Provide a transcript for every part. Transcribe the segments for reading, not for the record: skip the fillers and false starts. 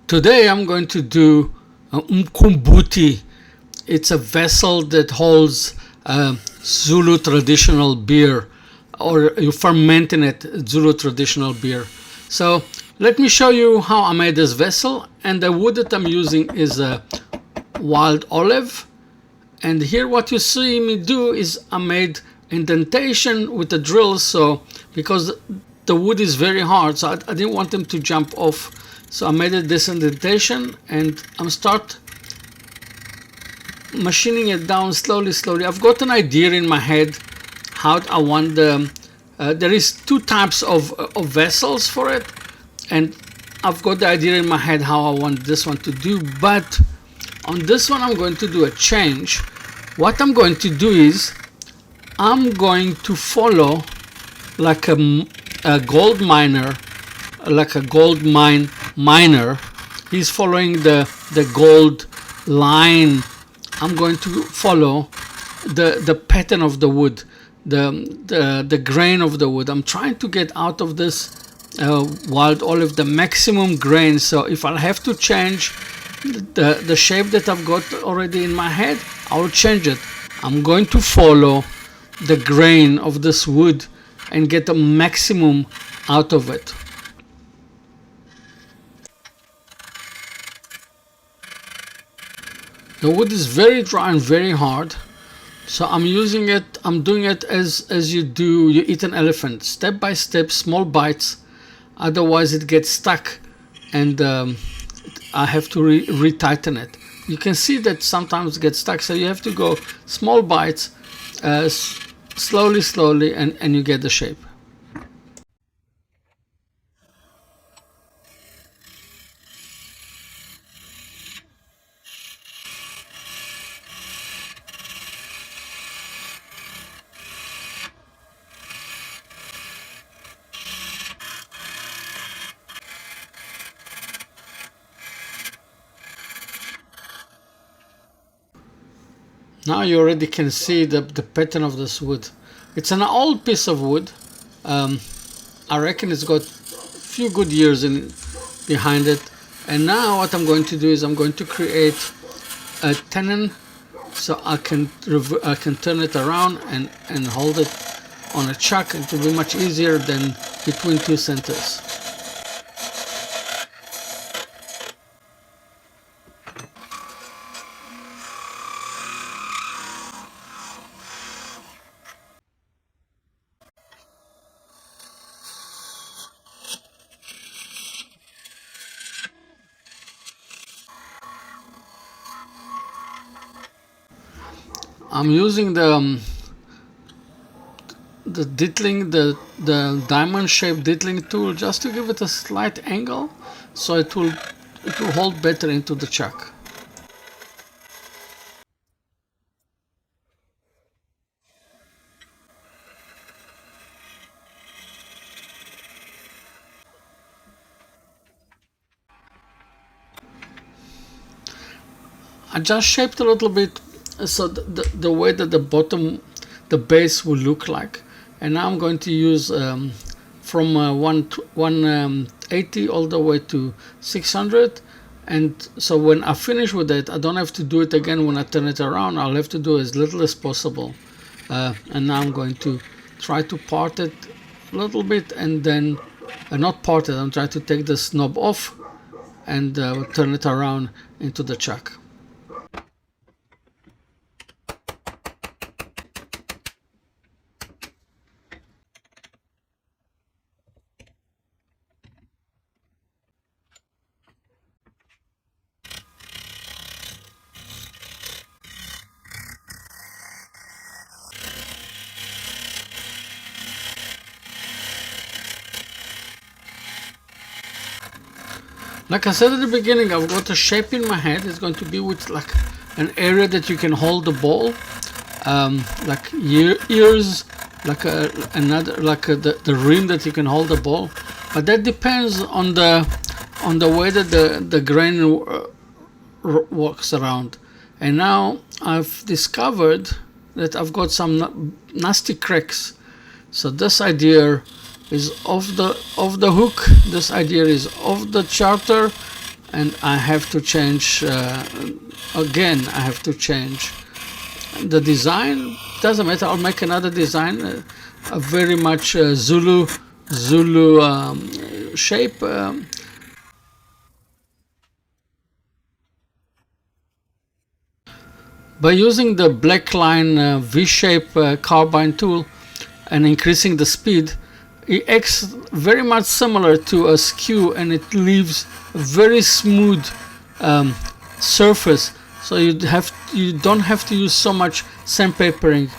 Today I'm going to do umqombothi. It's a vessel that holds Zulu traditional beer, or you ferment in it Zulu traditional beer. So let me show you how I made this vessel. And the wood that I'm using is a wild olive. And here what you see me do is I made indentation with a drill, so because the wood is very hard, so I didn't want them to jump off. So I made this indentation and I'm start machining it down slowly. I've got an idea in my head how I want the there is two types of vessels for it, and I've got the idea in my head how I want this one to do. But on this one I'm going to do a change. What I'm going to do is I'm going to follow like a gold miner, like a gold miner. He's following the gold line. I'm going to follow the pattern of the wood, the grain of the wood. I'm trying to get out of this wild olive the maximum grain. So if I have to change the shape that I've got already in my head, I'll change it. I'm going to follow the grain of this wood and get the maximum out of it. The wood is very dry and very hard, so I'm using it, I'm doing it as you eat an elephant, step by step, small bites, otherwise it gets stuck and I have to retighten it. You can see that sometimes it gets stuck, so you have to go small bites, slowly, and you get the shape. Now you already can see the pattern of this wood. It's an old piece of wood. I reckon it's got a few good years behind it. And now what I'm going to do is I'm going to create a tenon, so I can turn it around and hold it on a chuck. It will be much easier than between two centers. I'm using the diddling, the diamond shaped diddling tool, just to give it a slight angle, so it will hold better into the chuck. I just shaped a little bit, so the way that the base will look like. And now I'm going to use from 180 all the way to 600. And so when I finish with it, I don't have to do it again when I turn it around. I'll have to do as little as possible. And now I'm going to try to part it a little bit, and then not part it, I'm trying to take this knob off and turn it around into the chuck. Like I said at the beginning, I've got a shape in my head. It's going to be with like an area that you can hold the ball, like ears, like the rim that you can hold the ball. But that depends on the way that the grain walks around. And now I've discovered that I've got some nasty cracks. So this idea is off the hook. This idea is off the charter, and I have to change again. I have to change the design. Doesn't matter. I'll make another design, a very much Zulu shape. By using the black line V-shape carbide tool and increasing the speed, it acts very much similar to a skew, and it leaves a very smooth surface. So you don't have to use so much sandpapering.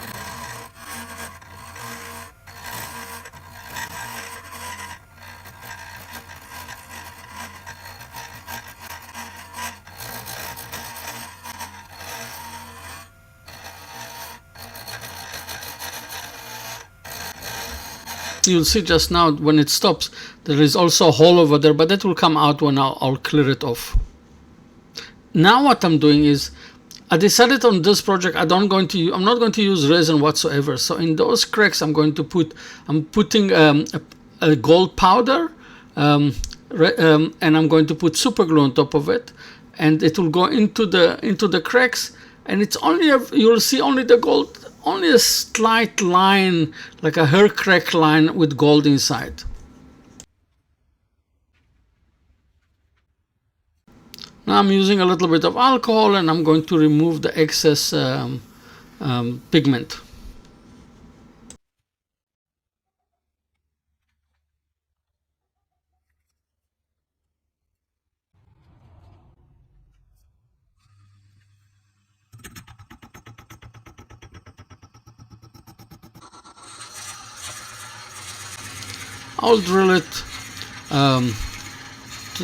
You'll see just now when it stops, there is also a hole over there, but that will come out when I'll clear it off. Now what I'm doing is, I decided on this project I'm not going to use resin whatsoever. So in those cracks I'm putting a gold powder, and I'm going to put super glue on top of it, and it will go into the cracks, and it's only you'll see only the gold. Only a slight line, like a hair crack line with gold inside. Now I'm using a little bit of alcohol, and I'm going to remove the excess pigment. I'll drill it to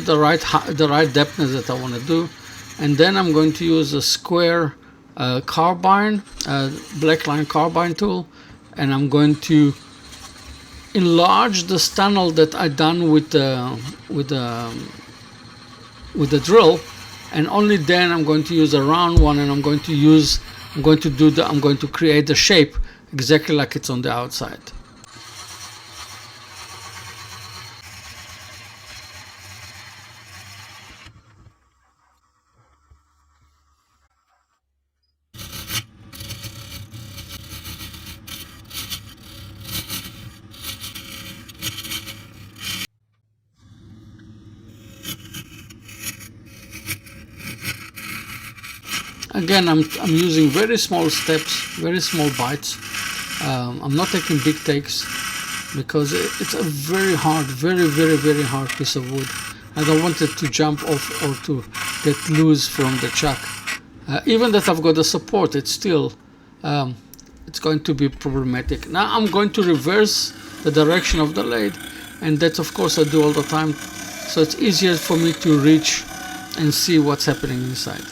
the right depthness that I want to do, and then I'm going to use a square carbide, black line carbide tool, and I'm going to enlarge this tunnel that I done with the drill, and only then I'm going to use a round one, and I'm going to create the shape exactly like it's on the outside. Again, I'm using very small steps, very small bites. I'm not taking big takes because it's a very hard, very hard piece of wood. I don't want it to jump off or to get loose from the chuck. Even that I've got the support, it's still it's going to be problematic. Now I'm going to reverse the direction of the lathe, and that of course I do all the time, so it's easier for me to reach and see what's happening inside.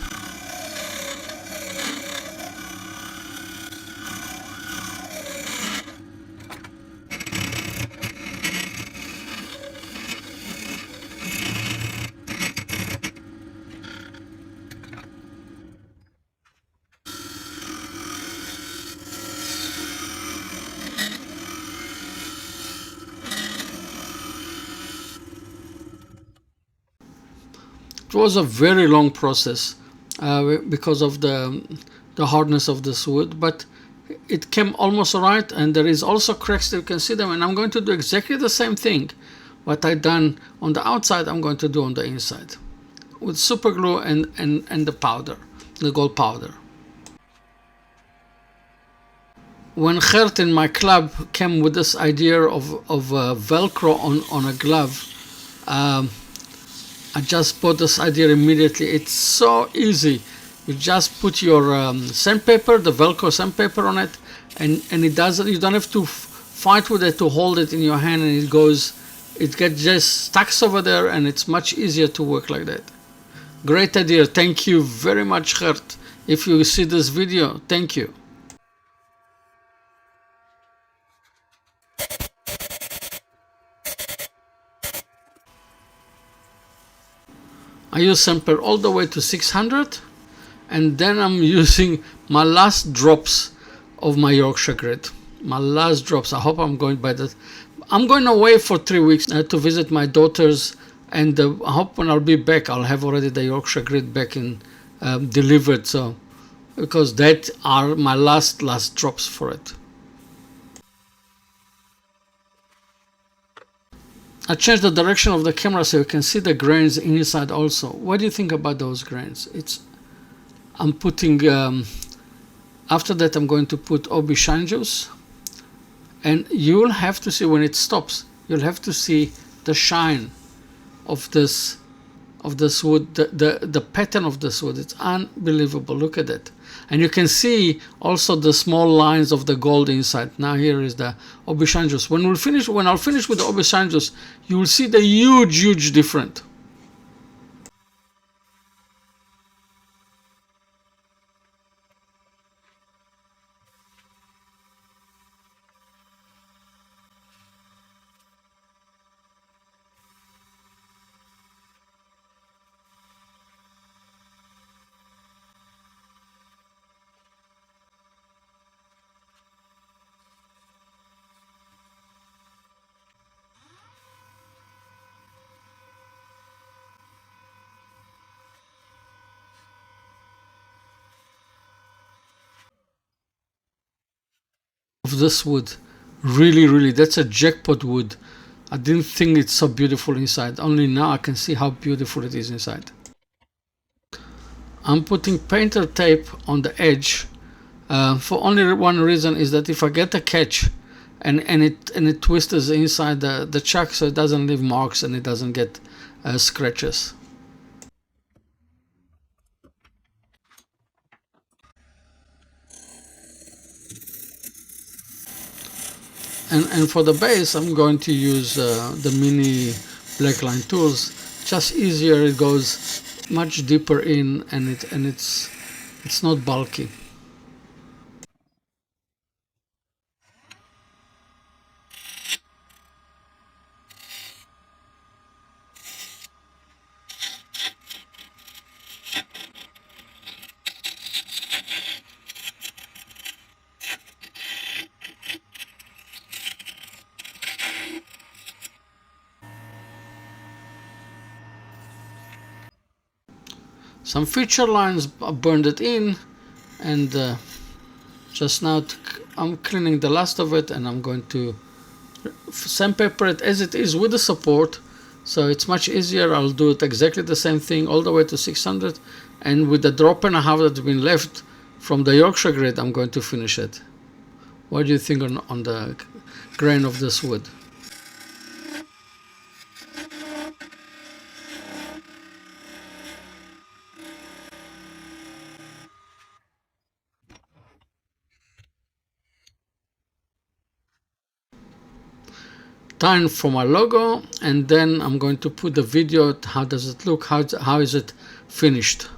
It was a very long process because of the hardness of this wood, but it came almost right, and there is also cracks that you can see them, and I'm going to do exactly the same thing. What I done on the outside, I'm going to do on the inside with super glue and the powder, the gold powder. When Gert in my club came with this idea of Velcro on a glove, I just bought this idea immediately. It's so easy. You just put your sandpaper, the Velcro sandpaper on it, and it doesn't. You don't have to fight with it to hold it in your hand, and it gets just stuck over there, and it's much easier to work like that. Great idea. Thank you very much, Gert. If you see this video, thank you. I use sandpaper all the way to 600, and then I'm using my last drops of my Yorkshire grit. My last drops. I hope I'm going by that. I'm going away for 3 weeks to visit my daughters and I hope when I'll be back I'll have already the Yorkshire grit back in delivered, so because that are my last drops for it. I changed the direction of the camera so you can see the grains inside also. What do you think about those grains? I'm putting after that I'm going to put aubergine juice, and you'll have to see when it stops, you'll have to see the shine of this wood, the pattern of this wood. It's unbelievable. Look at that. And you can see also the small lines of the gold inside. Now here is the aubergine juice. When I'll finish with the aubergine juice, you will see the huge difference. Of this wood, really, that's a jackpot wood. I didn't think it's so beautiful inside. Only now I can see how beautiful it is inside. I'm putting painter tape on the edge for only one reason, is that if I get a catch and it twists inside the chuck, so it doesn't leave marks and it doesn't get scratches. And for the base, I'm going to use the mini blackline tools. Just easier, it goes much deeper in, and it's not bulky. Some feature lines, I burned it in, and just now I'm cleaning the last of it, and I'm going to sandpaper it as it is with the support, so it's much easier. I'll do it exactly the same thing all the way to 600, and with the drop and a half that's been left from the Yorkshire grit, I'm going to finish it. What do you think on the grain of this wood? Time for my logo, and then I'm going to put the video. How does it look? How is it finished?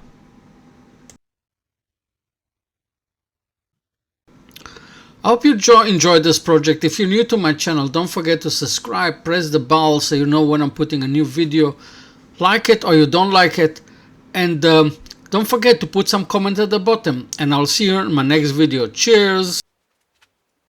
I hope you enjoyed this project. If you're new to my channel, don't forget to subscribe, press the bell so you know when I'm putting a new video. Like it or you don't like it, and don't forget to put some comment at the bottom, and I'll see you in my next video. Cheers!